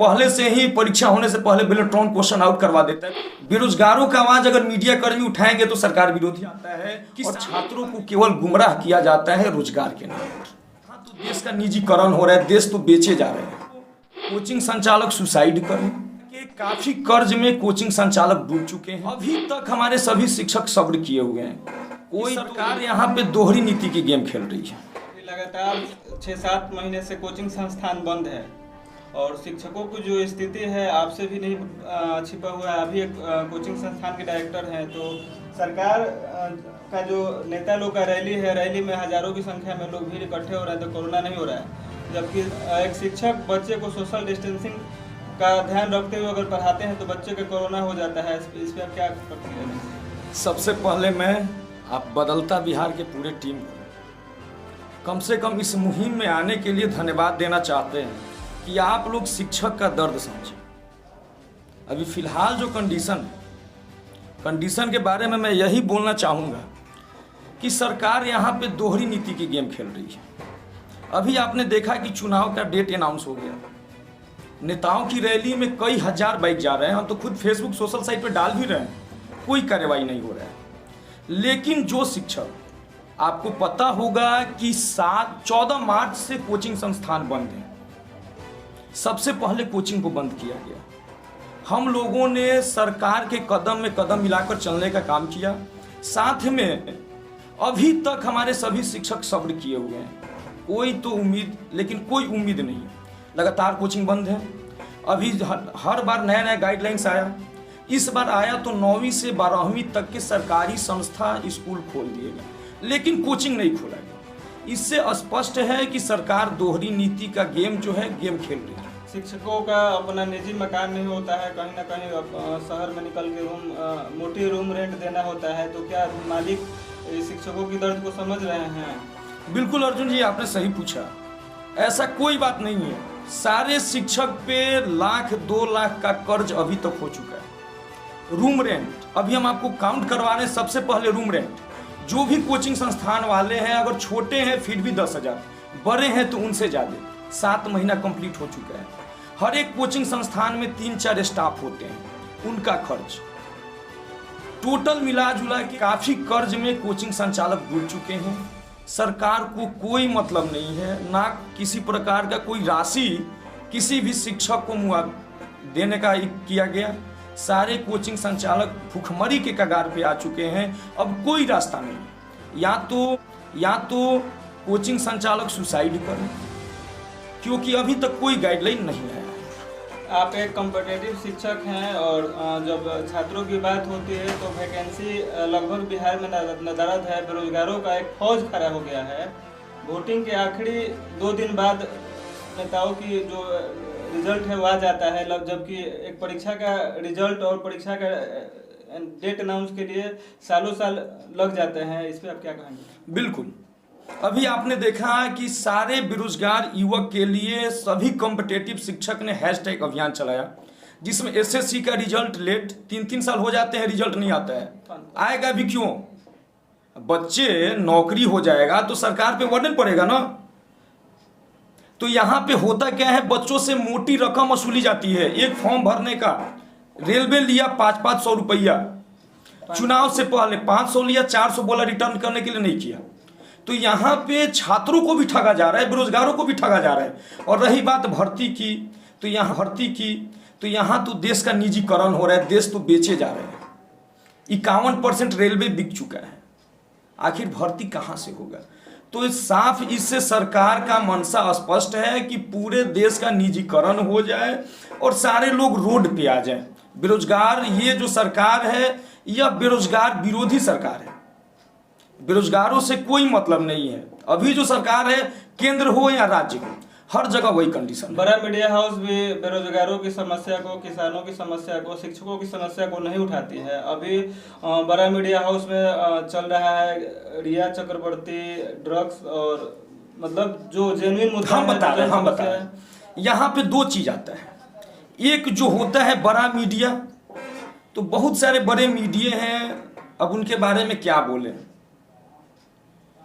पहले से ही परीक्षा होने से पहले बेलेट्रॉन क्वेश्चन आउट करवा देता है। बेरोजगारों का आवाज अगर मीडिया कर्मी उठाएंगे तो सरकार विरोधी आता है और छात्रों को केवल गुमराह किया जाता है रोजगार के नाम पर। हाँ, तो देश का निजीकरण हो रहा है, देश तो बेचे जा रहे हैं। कोचिंग संचालक सुसाइड कर काफी कर्ज में कोचिंग संचालक डूब चुके हैं। अभी तक हमारे सभी शिक्षक सब्र किए हुए हैं। कोई सरकार यहाँ पे दोहरी नीति की गेम खेल रही है। लगातार 6-7 महीने से कोचिंग संस्थान बंद है और शिक्षकों की जो स्थिति है आपसे भी नहीं छिपा हुआ है। अभी एक कोचिंग संस्थान के डायरेक्टर हैं, तो सरकार का जो नेता लोग का रैली है, रैली में हजारों की संख्या में लोग भीड़ इकट्ठे हो रहे हैं, तो कोरोना नहीं हो रहा है। जबकि एक शिक्षक बच्चे को सोशल डिस्टेंसिंग का ध्यान रखते हुए अगर पढ़ाते हैं तो बच्चे का कोरोना हो जाता है। इस पर आप क्या प्रतिक्रिया दें? सबसे पहले मैं आप बदलता बिहार के पूरे टीम को कम से कम इस मुहिम में आने के लिए धन्यवाद देना चाहते हैं कि आप लोग शिक्षक का दर्द समझें। अभी फिलहाल जो कंडीशन के बारे में मैं यही बोलना चाहूँगा कि सरकार यहाँ पे दोहरी नीति की गेम खेल रही है। अभी आपने देखा कि चुनाव का डेट अनाउंस हो गया, नेताओं की रैली में कई हजार बाइक जा रहे हैं। हम तो खुद फेसबुक सोशल साइट पे डाल भी रहे हैं, कोई कार्रवाई नहीं हो रहा है। लेकिन जो शिक्षक, आपको पता होगा कि 14 मार्च से कोचिंग संस्थान बंद हैं। सबसे पहले कोचिंग को बंद किया गया। हम लोगों ने सरकार के कदम में कदम मिलाकर चलने का काम किया। साथ में अभी तक हमारे सभी शिक्षक सब्र किए हुए हैं। कोई तो उम्मीद, लेकिन कोई उम्मीद नहीं है। लगातार कोचिंग बंद है। अभी हर बार नया नया गाइडलाइंस आया। इस बार आया तो 9वीं से 12वीं तक के सरकारी संस्था स्कूल खोल दिए गए, लेकिन कोचिंग नहीं खोला गया। इससे स्पष्ट है कि सरकार दोहरी नीति का गेम जो है गेम खेल रही है। शिक्षकों का अपना निजी मकान नहीं होता है, कहीं ना कहीं शहर में निकल के मोटी रूम रेंट देना होता है, तो क्या मालिक शिक्षकों की दर्द को समझ रहे हैं? बिल्कुल अर्जुन जी, आपने सही पूछा। ऐसा कोई बात नहीं है। सारे शिक्षक पे 1-2 लाख का कर्ज अभी तक हो चुका है। रूम रेंट अभी हम आपको काउंट करवा रहे हैं। सबसे पहले रूम रेंट जो भी कोचिंग संस्थान वाले हैं, अगर छोटे हैं फिर भी 10,000, बड़े हैं तो उनसे ज़्यादा। 7 महीना कंप्लीट हो चुका है। हर एक कोचिंग संस्थान में 3-4 स्टाफ होते हैं, उनका खर्च टोटल मिला जुला के काफ़ी कर्ज में कोचिंग संचालक डूब चुके हैं। सरकार को कोई मतलब नहीं है, ना किसी प्रकार का कोई राशि किसी भी शिक्षक को मुआवजा देने का किया गया। सारे कोचिंग संचालक भूखमरी के कगार पे आ चुके हैं। अब कोई रास्ता नहीं, या तो कोचिंग संचालक सुसाइड करें, क्योंकि अभी तक कोई गाइडलाइन नहीं आया। आप एक कॉम्पिटिटिव शिक्षक हैं और जब छात्रों की बात होती है तो वैकेंसी लगभग बिहार में नदारद है। बेरोजगारों का एक फौज खड़ा हो गया है। वोटिंग के आखिरी 2 दिन बाद नेताओं की जो रिजल्ट है वो आ जाता है, जबकि एक परीक्षा का रिजल्ट और परीक्षा का डेट अनाउंस के लिए सालों साल लग जाते हैं। इस पर आप क्या कहेंगे? बिल्कुल, अभी आपने देखा कि सारे बेरोजगार युवक के लिए सभी कॉम्पिटिटिव शिक्षक ने हैशटैग अभियान चलाया, जिसमें एसएससी का रिजल्ट लेट 3-3 साल हो जाते हैं, रिजल्ट नहीं आता है। आएगा भी क्यों? बच्चे नौकरी हो जाएगा तो सरकार पे बर्डन पड़ेगा ना। तो यहाँ पे होता क्या है, बच्चों से मोटी रकम वसूली जाती है। एक फॉर्म भरने का रेलवे लिया 500 रुपया, चुनाव से पहले 500 लिया, 400 बोला रिटर्न करने के लिए नहीं किया। तो यहाँ पे छात्रों को भी ठगा जा रहा है, बेरोजगारों को भी ठगा जा रहा है। और रही बात भर्ती की, तो यहाँ तो देश का निजीकरण हो रहा है, देश तो बेचे जा रहे हैं। 51% रेलवे बिक चुका है। आखिर भर्ती कहाँ से होगा? तो साफ इससे सरकार का मंशा स्पष्ट है कि पूरे देश का निजीकरण हो जाए और सारे लोग रोड पे आ जाएं। बेरोजगार, ये जो सरकार है यह बेरोजगार विरोधी सरकार है। बेरोजगारों से कोई मतलब नहीं है। अभी जो सरकार है, केंद्र हो या राज्य हो, हर जगह वही कंडीशन है। बड़ा मीडिया हाउस भी बेरोजगारों की समस्या को, किसानों की समस्या को, शिक्षकों की समस्या को नहीं उठाती है। अभी बड़ा मीडिया हाउस में चल रहा है रिया चक्रवर्ती, ड्रग्स और मतलब जो जेन्युइन मुद्दा हम बता रहे हैं। यहाँ पे 2 चीज आता है। एक जो होता है बड़ा मीडिया, तो बहुत सारे बड़े मीडिया हैं, अब उनके बारे में क्या बोले।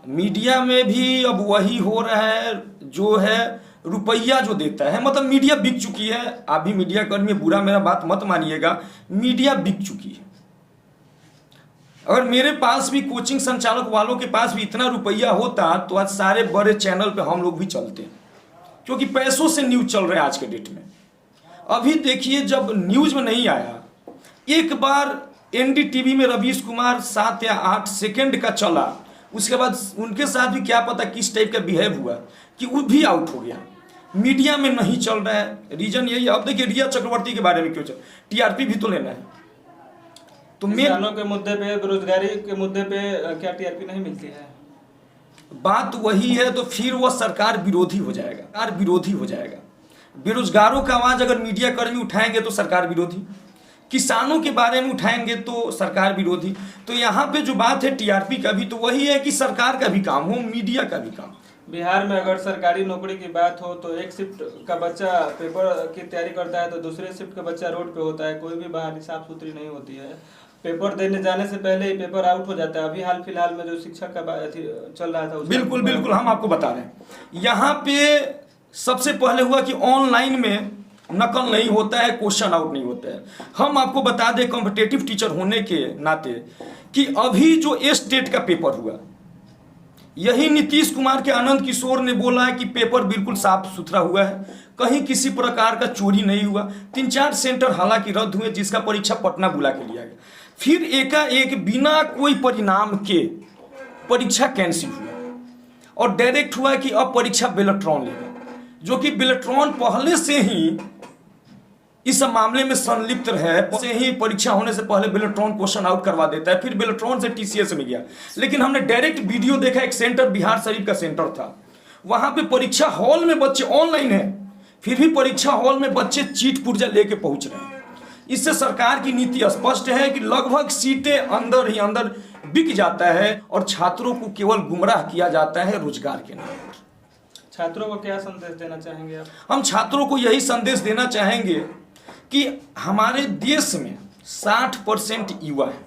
मीडिया में भी अब वही हो रहा है जो है रुपया जो देता है, मतलब मीडिया बिक चुकी है। आप भी मीडिया कर्मी, बुरा मेरा बात मत मानिएगा, मीडिया बिक चुकी है। अगर मेरे पास भी, कोचिंग संचालक वालों के पास भी इतना रुपया होता तो आज सारे बड़े चैनल पे हम लोग भी चलते, क्योंकि पैसों से न्यूज चल रहे हैं आज के डेट में। अभी देखिए, जब न्यूज में नहीं आया, एक बार एनडीटीवी में रवीश कुमार 7 या 8 सेकंड का चला, उसके बाद उनके साथ भी क्या पता किस टाइप का बिहेव हुआ कि वो भी आउट हो गया। मीडिया में नहीं चल रहा है, रीजन यही है। अब देखिए रिया चक्रवर्ती के बारे में क्यों चल, टीआरपी भी तो लेना है। तो किसानों के मुद्दे पे, बेरोजगारी के मुद्दे पे क्या टीआरपी नहीं मिलती है? बात वही है, तो फिर वह सरकार विरोधी हो जाएगा, सरकार विरोधी हो जाएगा। बेरोजगारों का आवाज अगर मीडिया कर्मी उठाएंगे तो सरकार विरोधी, किसानों के बारे में उठाएंगे तो सरकार विरोधी। तो यहाँ पे जो बात है टीआरपी का भी, तो वही है कि सरकार का भी काम हो, मीडिया का भी काम। बिहार में अगर सरकारी नौकरी की बात हो तो एक शिफ्ट का बच्चा पेपर की तैयारी करता है तो दूसरे शिफ्ट का बच्चा रोड पे होता है, कोई भी बाहरी साफ सुथरी नहीं होती है। पेपर देने जाने से पहले ही पेपर आउट हो जाता है। अभी हाल फिलहाल में जो शिक्षक का चल रहा था, बिल्कुल बिल्कुल हम आपको बता रहे हैं। यहाँ पे सबसे पहले हुआ कि ऑनलाइन में नकल नहीं होता है, क्वेश्चन आउट नहीं होता है। हम आपको बता दें कॉम्पिटिटिव टीचर होने के नाते कि अभी जो स्टेट का पेपर हुआ, यही नीतीश कुमार के आनंद किशोर ने बोला है कि पेपर बिल्कुल साफ सुथरा हुआ है, कहीं किसी प्रकार का चोरी नहीं हुआ। 3-4 सेंटर हालांकि रद्द हुए, जिसका परीक्षा पटना बुला के लिया गया। फिर एकाएक बिना कोई परिणाम के परीक्षा कैंसिल हुआ और डायरेक्ट हुआ कि अब परीक्षा बेलेट्रॉन लेगा, जो कि बेलेट्रॉन पहले से ही इस मामले में संलिप्त है। से ही परीक्षा होने से पहले बेलेट्रॉन क्वेश्चन आउट करवा देता है, फिर बेलेट्रॉन से टीसीएस में गया। लेकिन हमने डायरेक्ट वीडियो देखा, एक सेंटर बिहार शरीफ का सेंटर था, वहां पे परीक्षा हॉल में बच्चे ऑनलाइन है, फिर भी परीक्षा हॉल में बच्चे चीट पुर्जा लेके पहुंच रहे हैं। इससे सरकार की नीति स्पष्ट है कि लगभग सीटें अंदर ही अंदर बिक जाता है और छात्रों को केवल गुमराह किया जाता है रोजगार के नाम पर। छात्रों को क्या संदेश देना चाहेंगे आप? हम छात्रों को यही संदेश देना चाहेंगे कि हमारे देश में 60% युवा है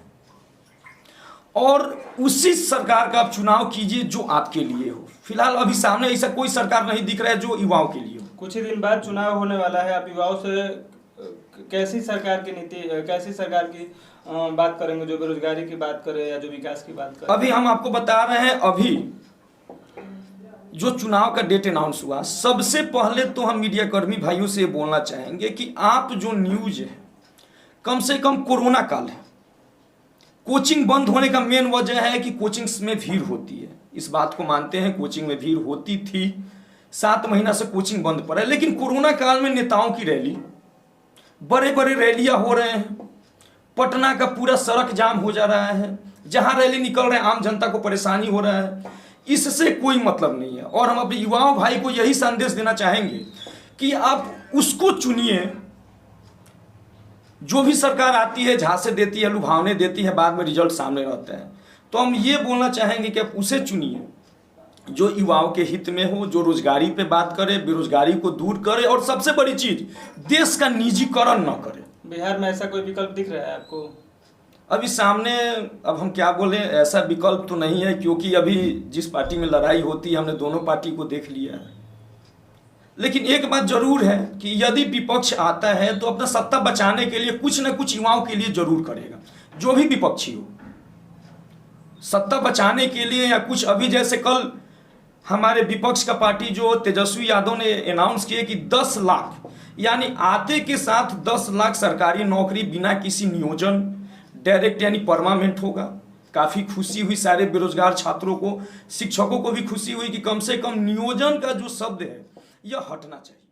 और उसी सरकार का आप चुनाव कीजिए जो आपके लिए हो। फिलहाल अभी सामने ऐसा कोई सरकार नहीं दिख रहा है जो युवाओं के लिए हो। कुछ ही दिन बाद चुनाव होने वाला है, आप युवाओं से कैसी सरकार की नीति, कैसी सरकार की बात करेंगे, जो बेरोजगारी की बात करे या जो विकास की बात करे? अभी हम आपको बता रहे हैं, अभी जो चुनाव का डेट अनाउंस हुआ, सबसे पहले तो हम मीडिया कर्मी भाइयों से बोलना चाहेंगे कि आप जो न्यूज है, कम से कम कोरोना काल है, कोचिंग बंद होने का मेन वजह है कि कोचिंग्स में भीड़ होती है। इस बात को मानते हैं, कोचिंग में भीड़ होती थी, 7 महीना से कोचिंग बंद पड़ा है। लेकिन कोरोना काल में नेताओं की रैली, बड़े बड़े रैलियां हो रहे हैं, पटना का पूरा सड़क जाम हो जा रहा है, जहां रैली निकल रहे हैं आम जनता को परेशानी हो रहा है। इससे कोई मतलब नहीं है। और हम अपने युवाओं भाई को यही संदेश देना चाहेंगे कि आप उसको चुनिए, जो भी सरकार आती है झांसे देती है, लुभावने देती है, बाद में रिजल्ट सामने रहता है। तो हम ये बोलना चाहेंगे कि आप उसे चुनिए जो युवाओं के हित में हो, जो रोजगारी पे बात करे, बेरोजगारी को दूर करे और सबसे बड़ी चीज देश का निजीकरण न करे। बिहार में ऐसा कोई विकल्प दिख रहा है आपको? अभी सामने, अब हम क्या बोले, ऐसा विकल्प तो नहीं है, क्योंकि अभी जिस पार्टी में लड़ाई होती है हमने दोनों पार्टी को देख लिया है। लेकिन एक बात जरूर है कि यदि विपक्ष आता है तो अपना सत्ता बचाने के लिए कुछ न कुछ युवाओं के लिए जरूर करेगा, जो भी विपक्षी हो, सत्ता बचाने के लिए या कुछ। अभी जैसे कल हमारे विपक्ष का पार्टी जो तेजस्वी यादव ने अनाउंस किया कि 10 लाख, यानी आते के साथ 10 लाख सरकारी नौकरी बिना किसी नियोजन, डायरेक्ट यानी परमानेंट होगा। काफ़ी खुशी हुई सारे बेरोजगार छात्रों को, शिक्षकों को भी खुशी हुई कि कम से कम नियोजन का जो शब्द है यह हटना चाहिए।